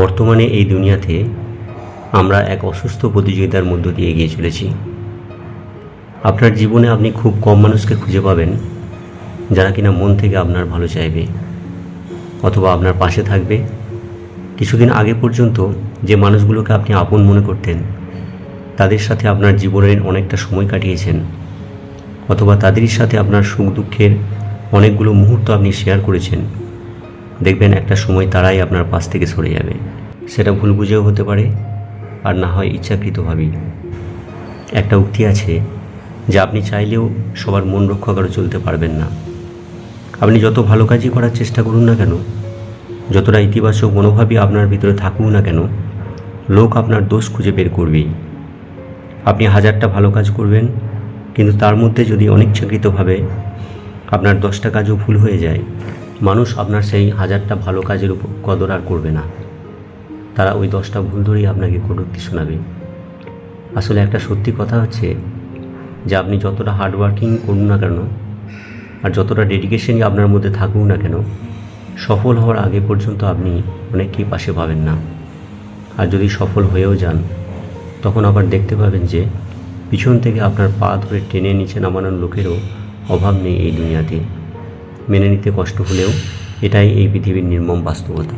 বর্তমানে এই দুনিয়াতে আমরা এক অসুস্থ প্রতিযোগিতার মধ্য দিয়ে এগিয়ে চলেছি। আপনার জীবনে আপনি খুব কম মানুষকে খুঁজে পাবেন যারা কিনা মন থেকে আপনার ভালো চাইবে অথবা আপনার পাশে থাকবে। কিছুদিন আগে পর্যন্ত যে মানুষগুলোকে আপনি আপন মনে করতেন, তাদের সাথে আপনার জীবনের অনেকটা সময় কাটিয়েছেন অথবা তাদেরই সাথে আপনার সুখ দুঃখের অনেকগুলো মুহূর্ত আপনি শেয়ার করেছেন, দেখবেন একটা সময় তারাই আপনার পাশ থেকে সরে যাবে। সেটা ভুল বুঝেও হতে পারে, আর না হয় ইচ্ছাকৃতভাবেই। একটা উক্তি আছে যে আপনি চাইলেও সবার মন রক্ষা করে চলতে পারবেন না। আপনি যত ভালো কাজই করার চেষ্টা করুন না কেন, যতটা ইতিবাচক মনোভাবই আপনার ভিতরে থাকুক না কেন, লোক আপনার দোষ খুঁজে বের করবেই। আপনি হাজারটা ভালো কাজ করবেন, কিন্তু তার মধ্যে যদি অনিচ্ছাকৃতভাবে আপনার 10টা কাজও ভুল হয়ে যায়, মানুষ আপনার সেই হাজারটা ভালো কাজের উপর কদর আর করবে না। তারা ওই 10টা ভুল ধরেই আপনাকে কটূক্তি শোনাবে। আসলে একটা সত্যি কথা হচ্ছে যে আপনি যতটা হার্ডওয়ার্কিং করুন না কেন আর যতটা ডেডিকেশনই আপনার মধ্যে থাকুক না কেন, সফল হওয়ার আগে পর্যন্ত আপনি অনেককেই পাশে পাবেন না। আর যদি সফল হয়েও যান, তখন আবার দেখতে পাবেন যে পিছন থেকে আপনার পা ধরে টেনে নিচে নামানোর লোকেরও অভাব নেই এই দুনিয়াতে। মেনে নিতে কষ্ট হলেও এটাই এই পৃথিবীর নির্মম বাস্তবতা।